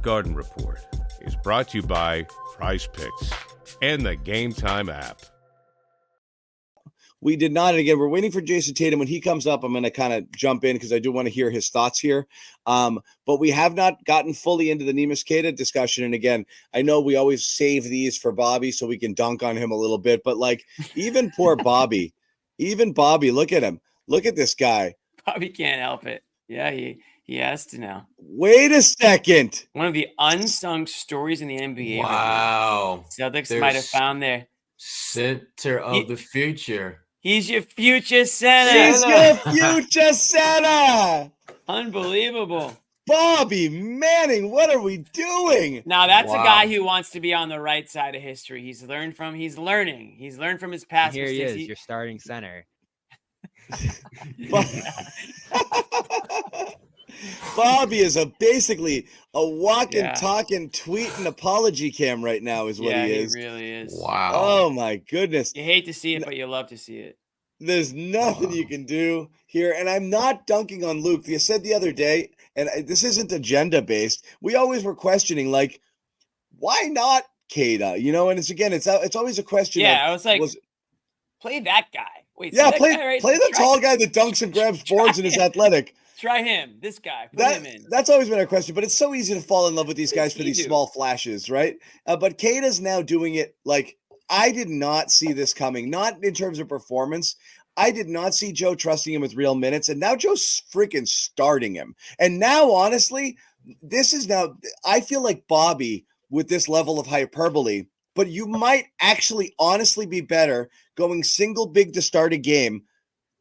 Garden Report is brought to you by Prize Picks and the Game Time app. We did not. And again, we're waiting for Jason Tatum. When he comes up, I'm going to kind of jump in because I do want to hear his thoughts here. But we have not gotten fully into the Neemias Queta discussion. And again, I know we always save these for Bobby so we can dunk on him a little bit. But like even poor Bobby, look at him. Look at this guy. Bobby can't help it. Yeah, he has to now. Wait a second. One of the unsung stories in the NBA. Wow. Right now. Celtics might have found their center of the future. He's your future center. He's your future center. Unbelievable. Bobby Manning, what are we doing? Now that's a guy who wants to be on the right side of history. He's learning from his past Here mistakes. he is, your starting center. Bobby is basically a walking, talking, tweeting apology cam right now is what he is. He really is. Wow. Oh, my goodness. You hate to see it, but you love to see it. There's nothing you can do here. And I'm not dunking on Luke. You said the other day, and this isn't agenda-based, we always were questioning, like, why not Queta? You know, and it's always a question. Yeah, I was like, play that guy. Wait, yeah, play the tall guy that dunks and grabs boards and is athletic. Try him. This guy. Put him in. That's always been our question, but it's so easy to fall in love with these guys for these small flashes, right? But Queta's now doing it like I did not see this coming, not in terms of performance. I did not see Joe trusting him with real minutes, and now Joe's freaking starting him. And now, honestly, I feel like Bobby with this level of hyperbole, but you might actually honestly be better going single big to start a game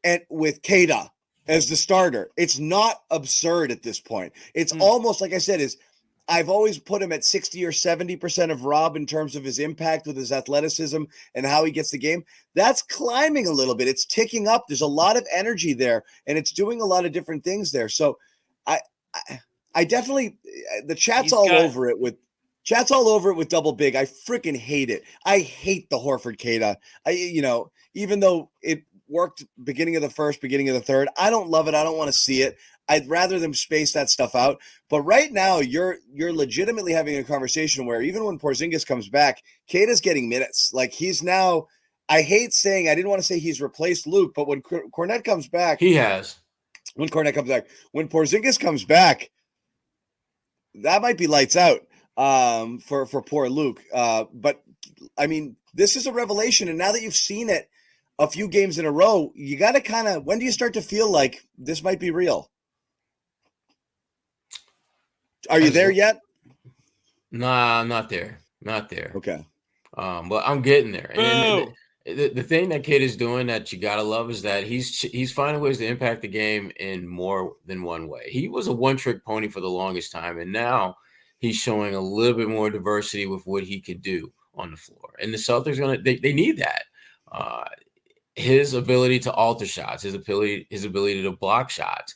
and with Queta as the starter. It's not absurd at this point. It's almost, like I said, I've always put him at 60 or 70% of Rob in terms of his impact with his athleticism and how he gets the game. That's climbing a little bit. It's ticking up. There's a lot of energy there, and it's doing a lot of different things there. So I definitely, the chat's all over it with double big. I freaking hate it. I hate the Horford Queta. Even though it worked beginning of the first, beginning of the third, I don't love it. I don't want to see it. I'd rather them space that stuff out. But right now, you're legitimately having a conversation where even when Porzingis comes back, Queta's getting minutes. Like he's now, I hate saying, I didn't want to say he's replaced Luke, but when Kornet comes back, he has. When Kornet comes back, when Porzingis comes back, that might be lights out for poor Luke. But I mean, this is a revelation, and now that you've seen it a few games in a row, you got to kind of, when do you start to feel like this might be real? Are you there yet? Nah, I'm not there. Not there. Okay. But I'm getting there. And the thing that Kid is doing that you gotta love is that he's finding ways to impact the game in more than one way. He was a one-trick pony for the longest time, and now he's showing a little bit more diversity with what he can do on the floor. And the Celtics they need that. His ability to alter shots, his ability to block shots,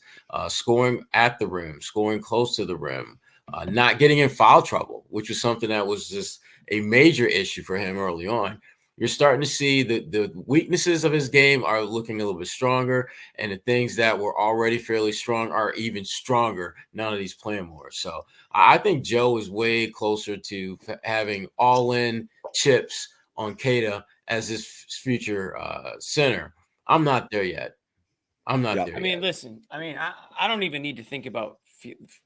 scoring at the rim, scoring close to the rim, not getting in foul trouble, which was something that was just a major issue for him early on. You're starting to see the weaknesses of his game are looking a little bit stronger, and the things that were already fairly strong are even stronger now that he's playing more. So I think Joe is way closer to having all-in chips on Queta as his future center. I'm not there yet. There. I mean, listen. I mean, I don't even need to think about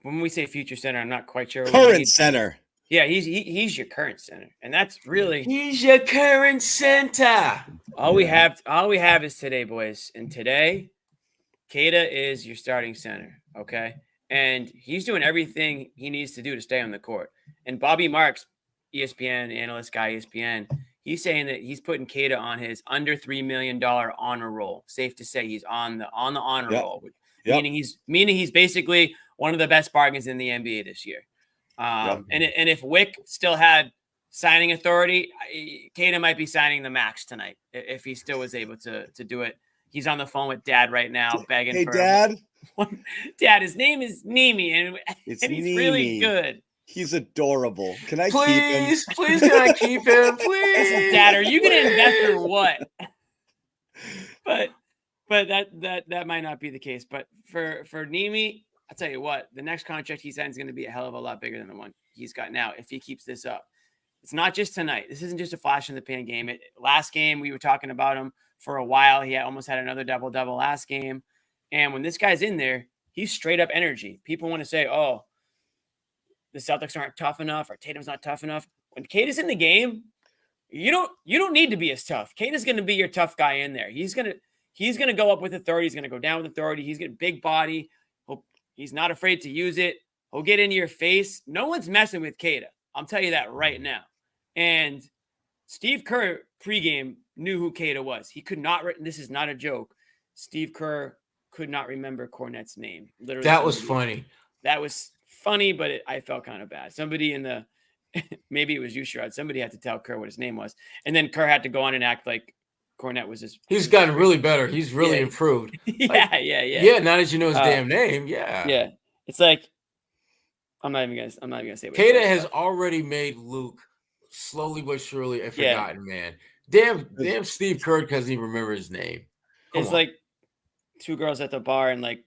when we say future center. I'm not quite sure. Current center. Yeah, he's your current center, and that's really he's your current center. All we have is today, boys, and today, Queta is your starting center. Okay, and he's doing everything he needs to do to stay on the court. And Bobby Marks, ESPN analyst guy, ESPN. He's saying that he's putting Queta on his under $3 million honor roll. Safe to say he's on the honor roll, meaning he's basically one of the best bargains in the NBA this year. And if Wick still had signing authority, Queta might be signing the max tonight if he still was able to do it. He's on the phone with Dad right now, begging for Dad. Dad, his name is Neemi, and he's really good. He's adorable. Can I keep him? Please, can I keep him? Please. Dad, are you going to invest or what? But that might not be the case. But for Neemi, I'll tell you what, the next contract he signs is going to be a hell of a lot bigger than the one he's got now if he keeps this up. It's not just tonight. This isn't just a flash in the pan game. Last game, we were talking about him for a while. He almost had another double-double last game. And when this guy's in there, he's straight up energy. People want to say, oh, the Celtics aren't tough enough or Tatum's not tough enough. When Queta's in the game, you don't need to be as tough. Queta's going to be your tough guy in there. He's going to go up with authority. He's going to go down with authority. He's got a big body. He's not afraid to use it. He'll get into your face. No one's messing with Queta. I'll tell you that right now. And Steve Kerr pregame knew who Queta was. He could not. This is not a joke. Steve Kerr could not remember Cornet's name. Literally, that was funny. That was funny, but I felt kind of bad. Somebody in the maybe it was you, Sherrod. Somebody had to tell Kerr what his name was, and then Kerr had to go on and act like Cornet was his. He's gotten really better. He's really improved. Yeah. Yeah. Now that you know his damn name, yeah. It's like I'm not even gonna say. Queta has already made Luke slowly but surely a forgotten man. Damn, Steve Kerr doesn't even remember his name. It's like two girls at the bar and like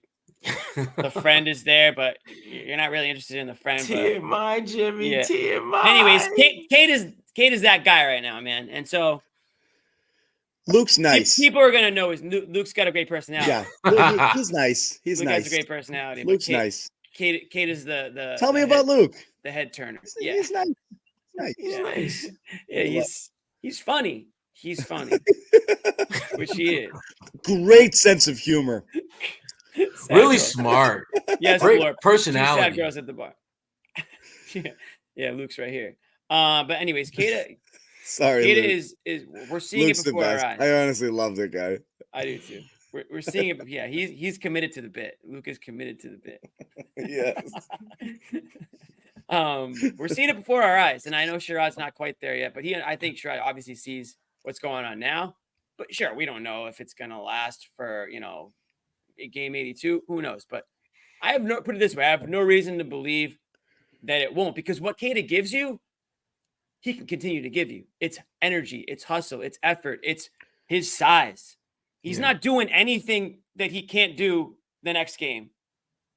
the friend is there, but you're not really interested in the friend. TMI, Jimmy. Yeah. TMI. Anyways, Kate is that guy right now, man. And so Luke's nice. People are gonna know Luke's got a great personality. Yeah, he's nice. Luke has a great personality. Luke's nice. Kate is the. Tell me about Luke. The head turner. He's nice. He's nice. Yeah, he's funny. He's funny, which he is. Great sense of humor. Really smart. Yes, great Lord. personality. Sad girls at the bar. Yeah, Luke's right here. But anyways, Queta. Sorry, Queta Luke. is we're seeing Luke's it before our eyes. I honestly love that guy. I do too. We're seeing it. Yeah, he's committed to the bit. Luke is committed to the bit. Yes. We're seeing it before our eyes, and I know Sherrod's not quite there yet, but I think Sherrod obviously sees what's going on now. But sure, we don't know if it's gonna last for game 82. Who knows? But put it this way: I have no reason to believe that it won't, because what Queta gives you, he can continue to give you. It's energy, it's hustle, it's effort, it's his size. He's not doing anything that he can't do the next game,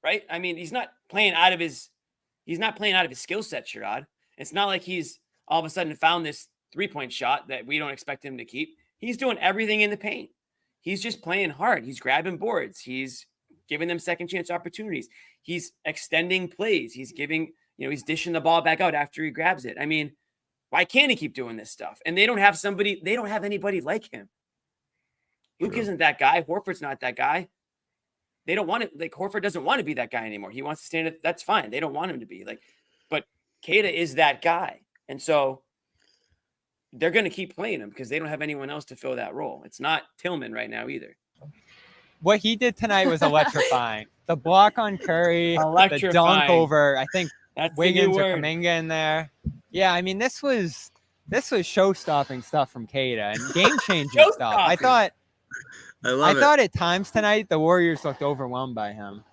right? I mean, he's not playing out of his skill set, Sherrod. It's not like he's all of a sudden found this 3-point shot that we don't expect him to keep. He's doing everything in the paint. He's just playing hard. He's grabbing boards. He's giving them second chance opportunities. He's extending plays. He's giving, he's dishing the ball back out after he grabs it. I mean, why can't he keep doing this stuff? And they don't have anybody like him. Luke isn't that guy. Horford's not that guy. They don't want it. Like, Horford doesn't want to be that guy anymore. He wants to stand it. That's fine. They don't want him to be but Queta is that guy. And so they're going to keep playing him because they don't have anyone else to fill that role. It's not Tillman right now either. What he did tonight was electrifying. The block on Curry, the dunk over, I think that's Wiggins or Kuminga in there. Yeah, I mean, this was show-stopping stuff from Queta and game-changing stuff. I thought at times tonight the Warriors looked overwhelmed by him.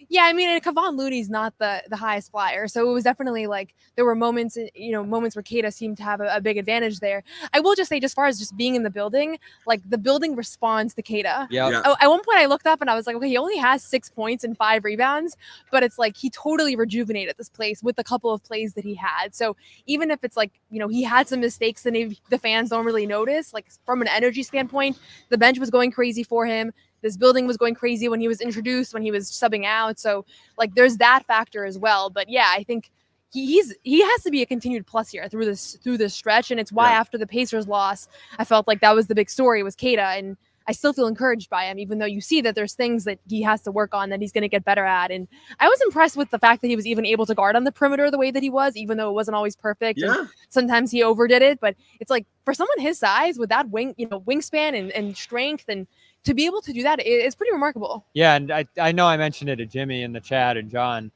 Yeah, I mean, and Kevon Looney's not the highest flyer, so it was definitely like there were moments where Queta seemed to have a big advantage there. I will just say, just far as just being in the building, like the building responds to Queta. Yeah. At one point, I looked up and I was like, okay, he only has 6 points and 5 rebounds, but it's like he totally rejuvenated this place with a couple of plays that he had. So even if it's like he had some mistakes that the fans don't really notice, like from an energy standpoint, the bench was going crazy for him. This building was going crazy when he was introduced, when he was subbing out. So like there's that factor as well. But yeah, I think he has to be a continued plus here through this stretch. And it's why after the Pacers loss, I felt like that was the big story was Queta. And I still feel encouraged by him, even though you see that there's things that he has to work on that he's going to get better at. And I was impressed with the fact that he was even able to guard on the perimeter the way that he was, even though it wasn't always perfect. Yeah. And sometimes he overdid it, but it's like for someone his size with that wingspan and strength, and to be able to do that, it's pretty remarkable. Yeah, and I know I mentioned it to Jimmy in the chat and John.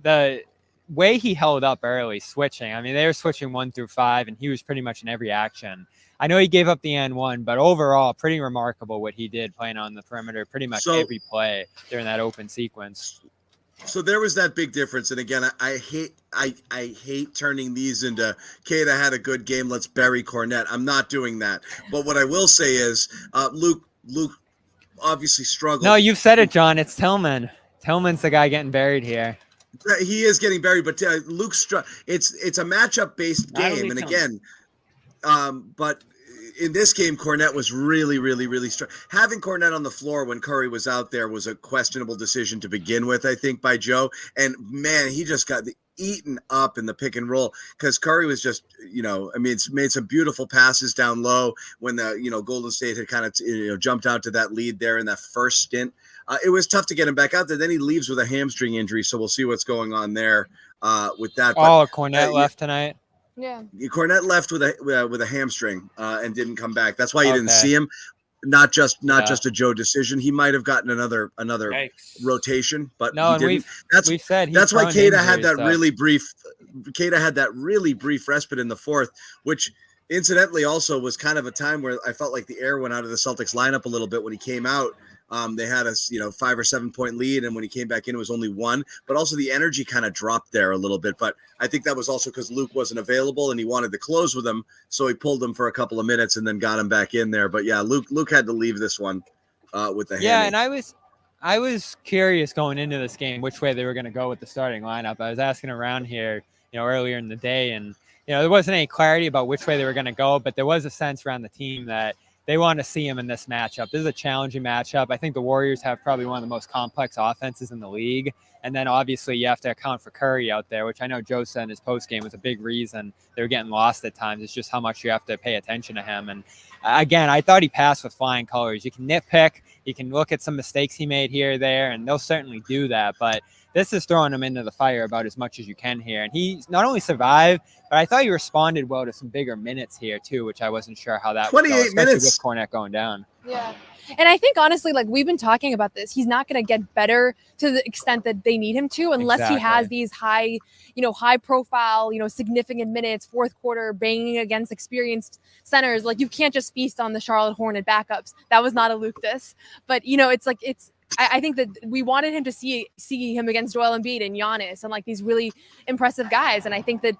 The way he held up early, switching. I mean, they were switching 1 through 5, and he was pretty much in every action. I know he gave up the N1, but overall, pretty remarkable what he did playing on the perimeter pretty much every play during that open sequence. So there was that big difference. And again, I hate turning these into Queta had a good game, let's bury Cornet. I'm not doing that. But what I will say is Luke obviously struggled. No, you've said it, John. It's Tillman. Tillman's the guy getting buried here. He is getting buried, but Luke it's a matchup based Not only game, and Tillman. again, but in this game, Cornette was really, really, really strong. Having Cornette on the floor when Curry was out there was a questionable decision to begin with, I think, by Joe. And man, he just got eaten up in the pick and roll because Curry was just, it's made some beautiful passes down low when the, Golden State had kind of, jumped out to that lead there in that first stint. It was tough to get him back out there. Then he leaves with a hamstring injury, so we'll see what's going on there with that. Oh, Cornette left tonight. Yeah. Cornette left with a hamstring and didn't come back. That's why you didn't Okay. see him. Not just a Joe decision. He might have gotten another Yikes. rotation, but No, he and didn't. we've said he's That's why prone to Queta had injuries, that really brief. Queta had that really brief respite in the fourth, which incidentally also was kind of a time where I felt like the air went out of the Celtics lineup a little bit when he came out. They had a 5 or 7 point lead, and when he came back in, it was only 1. But also the energy kind of dropped there a little bit. But I think that was also because Luke wasn't available, and he wanted to close with him, so he pulled him for a couple of minutes and then got him back in there. But yeah, Luke had to leave this one with the Yeah, hammy. and I was curious going into this game which way they were going to go with the starting lineup. I was asking around here, earlier in the day, and there wasn't any clarity about which way they were going to go, but there was a sense around the team that they want to see him in this matchup. This is a challenging matchup. I think the Warriors have probably one of the most complex offenses in the league. And then obviously you have to account for Curry out there, which I know Joe said in his postgame was a big reason they were getting lost at times. It's just how much you have to pay attention to him. And again, I thought he passed with flying colors. You can nitpick, you can look at some mistakes he made here or there, and they'll certainly do that. But this is throwing him into the fire about as much as you can here. And he not only survived, but I thought he responded well to some bigger minutes here too, which I wasn't sure how that would go, 28 especially minutes with Cornette going down. Yeah. And I think honestly, like we've been talking about this, he's not going to get better to the extent that they need him to, unless he has these high profile, significant minutes, fourth quarter, banging against experienced centers. Like you can't just feast on the Charlotte Hornet backups. That was not a Luke diss, but I think that we wanted him to see him against Joel Embiid and Giannis and like these really impressive guys. And I think that,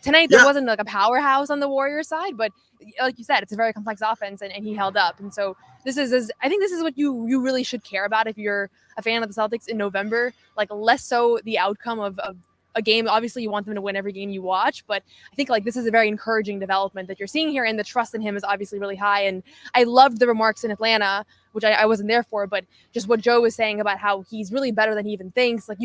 tonight there wasn't like a powerhouse on the Warriors side, but like you said, it's a very complex offense and he held up. And so I think this is what you really should care about if you're a fan of the Celtics in November, like less so the outcome of a game. Obviously you want them to win every game you watch, but I think like this is a very encouraging development that you're seeing here, and the trust in him is obviously really high. And I loved the remarks in Atlanta, which I wasn't there for, but just what Joe was saying about how he's really better than he even thinks. Like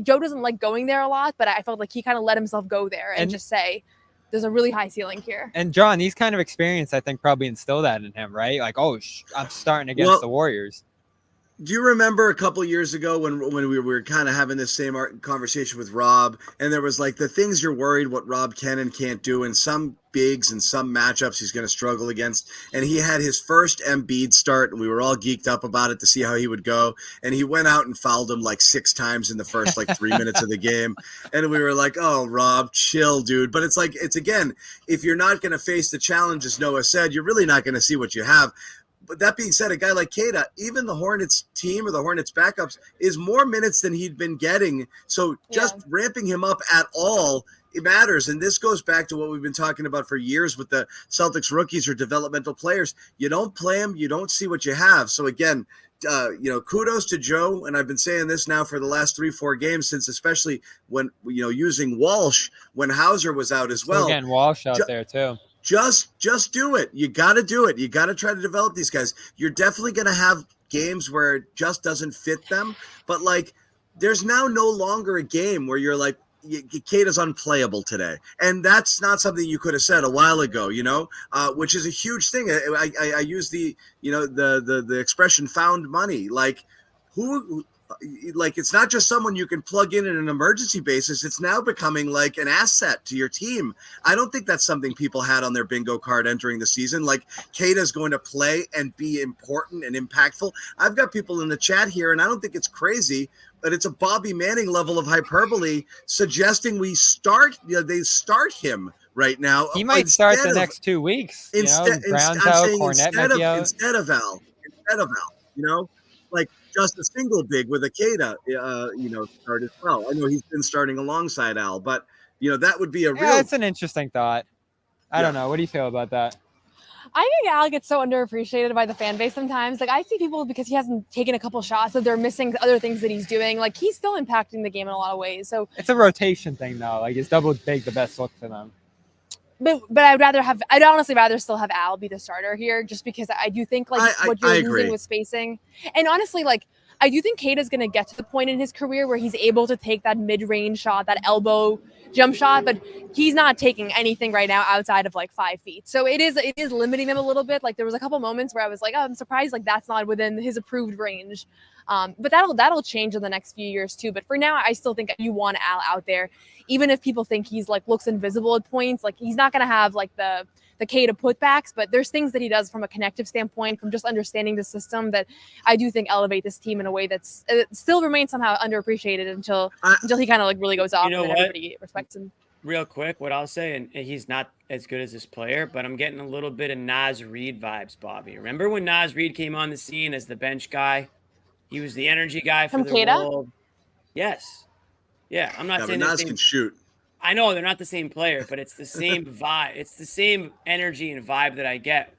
Joe doesn't like going there a lot, but I felt like he kind of let himself go there and just say, there's a really high ceiling here. And John, these kind of experience, I think, probably instilled that in him, right? Like, I'm starting against the Warriors. Do you remember a couple of years ago when we were kind of having this same conversation with Rob, and there was like the things you're worried what Rob can and can't do, and some bigs and some matchups he's going to struggle against. And he had his first Embiid start, and we were all geeked up about it to see how he would go. And he went out and fouled him like 6 times in the first 3 minutes of the game. And we were like, oh, Rob, chill, dude. But it's again, if you're not going to face the challenge, as Noah said, you're really not going to see what you have. But that being said, a guy like Queta, even the Hornets team or the Hornets backups, is more minutes than he'd been getting. So just ramping him up at all, it matters. And this goes back to what we've been talking about for years with the Celtics rookies or developmental players. You don't play them, you don't see what you have. So again, kudos to Joe. And I've been saying this now for the last 3-4 games, since especially when, using Walsh when Hauser was out as well. So again, Walsh out there too. Just do it. You got to do it. You got to try to develop these guys. You're definitely going to have games where it just doesn't fit them. But there's now no longer a game where you're like, Queta's unplayable today. And that's not something you could have said a while ago, which is a huge thing. I use the expression found money. It's not just someone you can plug in an emergency basis. It's now becoming like an asset to your team. I don't think that's something people had on their bingo card entering the season. Like Queta's going to play and be important and impactful. I've got people in the chat here, and I don't think it's crazy, but it's a Bobby Manning level of hyperbole suggesting they start him right now. He might start the next 2 weeks. Brown's out, Cornette might be out. Instead of Al, just a single big with a Queta, start as well. I know he's been starting alongside Al, but that would be a real. It's an interesting thought. I don't know. What do you feel about that? I think Al gets so underappreciated by the fan base sometimes. Like I see people because he hasn't taken a couple shots that they're missing other things that he's doing. Like he's still impacting the game in a lot of ways. So It's a rotation thing though. Like it's double big the best look for them. But I'd honestly rather still have Al be the starter here, just because I do think like what you're losing with spacing, and honestly, like I do think Queta's going to get to the point in his career where he's able to take that mid-range shot, that elbow jump shot, but he's not taking anything right now outside of like 5 feet. So it is limiting him a little bit. Like there was a couple moments where I was like, oh, I'm surprised like that's not within his approved range. But that'll change in the next few years too. But for now, I still think you want Al out there, even if people think he's like looks invisible at points. Like he's not going to have like the Queta putbacks, but there's things that he does from a connective standpoint, from just understanding the system, that I do think elevate this team in a way that's still remains somehow underappreciated until he kind of like really goes off and everybody respects him. Real quick, what I'll say, and he's not as good as this player, but I'm getting a little bit of Naz Reid vibes, Bobby. Remember when Naz Reid came on the scene as the bench guy? He was the energy guy for the role. Yes. Yeah, I'm not saying Naz can shoot. I know they're not the same player, but it's the same vibe. It's the same energy and vibe that I get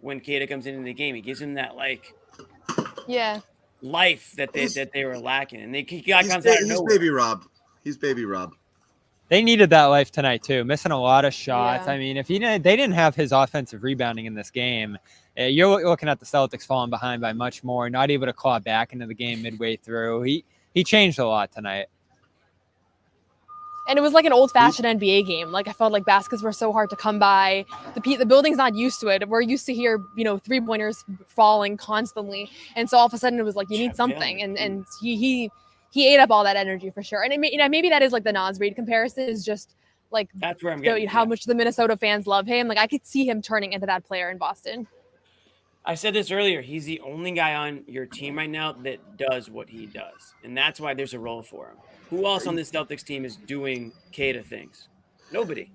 when Queta comes into the game. He gives him that life that they were lacking, and he comes out of nowhere. He's baby Rob. They needed that life tonight too, missing a lot of shots. Yeah. I mean, if they didn't have his offensive rebounding in this game, you're looking at the Celtics falling behind by much more, not able to claw back into the game midway through. He changed a lot tonight. And it was like an old-fashioned NBA game. Like I felt like baskets were so hard to come by. The building's not used to it. We're used to hear, three-pointers falling constantly. And so all of a sudden it was like you need something. And he ate up all that energy for sure. And maybe that is like the Naz Reid comparison is just like that's where I'm getting how much the Minnesota fans love him. Like I could see him turning into that player in Boston. I said this earlier. He's the only guy on your team right now that does what he does. And that's why there's a role for him. Who else on this Celtics team is doing Queta things? Nobody.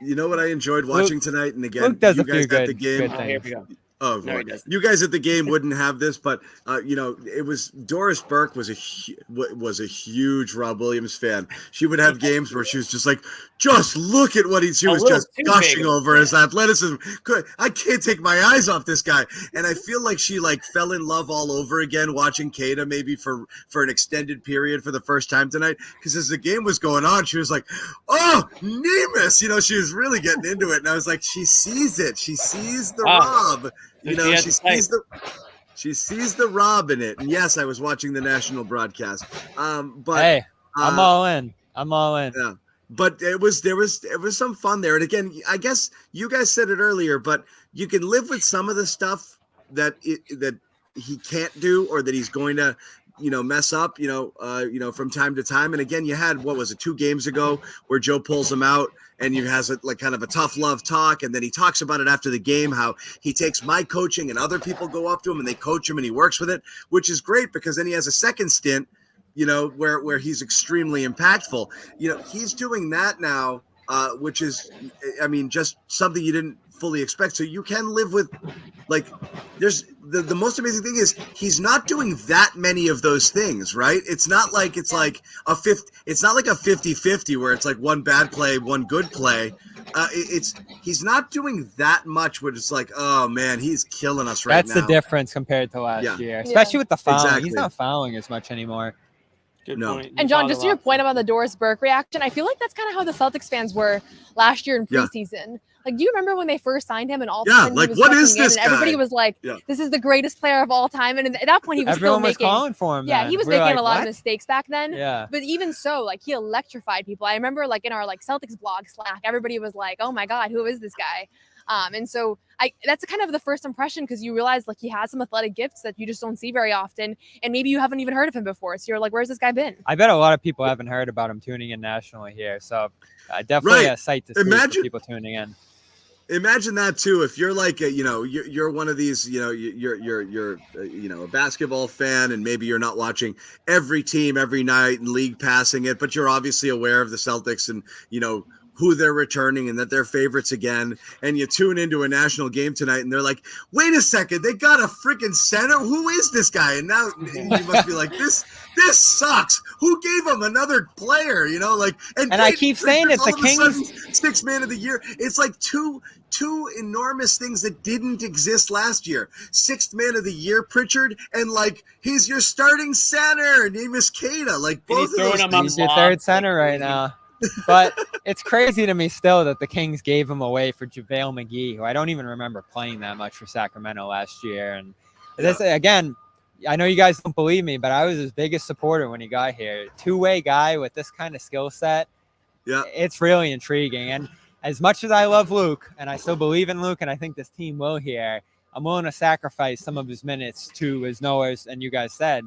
You know what I enjoyed watching tonight? And again, Luke does you a few guys at the game. Oh, here we go. Oh, No, you guys at the game wouldn't have this, but it was Doris Burke was a huge Rob Williams fan. She would have games where she was just like, just look at what she was just gushing over his athleticism. I can't take my eyes off this guy, and I feel like she like fell in love all over again watching Queta maybe for an extended period for the first time tonight. Because as the game was going on, she was like, "Oh, Neemias," she was really getting into it, and I was like, she sees it. She sees the Rob. She sees the Rob in it. And yes, I was watching the national broadcast. But hey, I'm all in. Yeah. But there was some fun there. And again, I guess you guys said it earlier, but you can live with some of the stuff that he can't do or that he's going to mess up, from time to time. And again, you had, 2 games ago where Joe pulls him out and he has kind of a tough love talk. And then he talks about it after the game, how he takes my coaching and other people go up to him and they coach him and he works with it, which is great because then he has a second stint, where he's extremely impactful. He's doing that now, which is, just something you didn't fully expect. So you can live with, there's the most amazing thing is he's not doing that many of those things, right? It's not like it's like a 50-50 where it's like one bad play, one good play. He's not doing that much where it's like, oh man, he's killing us right now. That's the difference compared to last year, especially with the fouling. Exactly. He's not fouling as much anymore. Good point. And John, just to your point about the Doris Burke reaction, I feel like that's kind of how the Celtics fans were last year in preseason. Yeah. Like, do you remember when they first signed him and all of a sudden he was what is this guy? And everybody was like, this is the greatest player of all time. And at that point, he was Everyone still was calling for him. Yeah, he was making a lot of mistakes back then. Yeah. But even so, like, he electrified people. I remember, in our Celtics blog Slack, everybody was like, "Oh my God, who is this guy?" And so that's kind of the first impression because you realize he has some athletic gifts that you just don't see very often, and maybe you haven't even heard of him before. So you're like, "Where's this guy been?" I bet a lot of people haven't heard about him tuning in nationally here. So definitely a sight to see for people tuning in. Imagine that too. If you're you're one of these, you're a basketball fan, and maybe you're not watching every team every night and league passing it, but you're obviously aware of the Celtics and who they're returning and that they're favorites again. And you tune into a national game tonight and they're like, wait a second, they got a freaking center. Who is this guy? And now you must be like, this sucks. Who gave him another player? And I keep saying it. The Kings Sixth man of the year. It's like two enormous things that didn't exist last year. Sixth man of the year, Pritchard, and like he's your starting center, Neemias Queta. Like both of those things. He's your third center right now. But it's crazy to me still that the Kings gave him away for JaVale McGee, who I don't even remember playing that much for Sacramento last year. And this again, I know you guys don't believe me, but I was his biggest supporter when he got here. Two-way guy with this kind of skill set. Yeah, it's really intriguing. And as much as I love Luke, and I still believe in Luke, and I think this team will here, I'm willing to sacrifice some of his minutes to, as Noah and you guys said,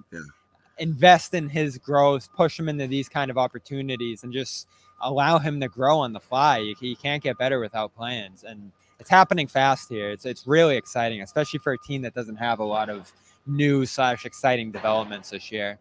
invest in his growth, push him into these kind of opportunities, and just allow him to grow on the fly. He can't get better without plans, and it's happening fast here. It's really exciting, especially for a team that doesn't have a lot of new / exciting developments this year.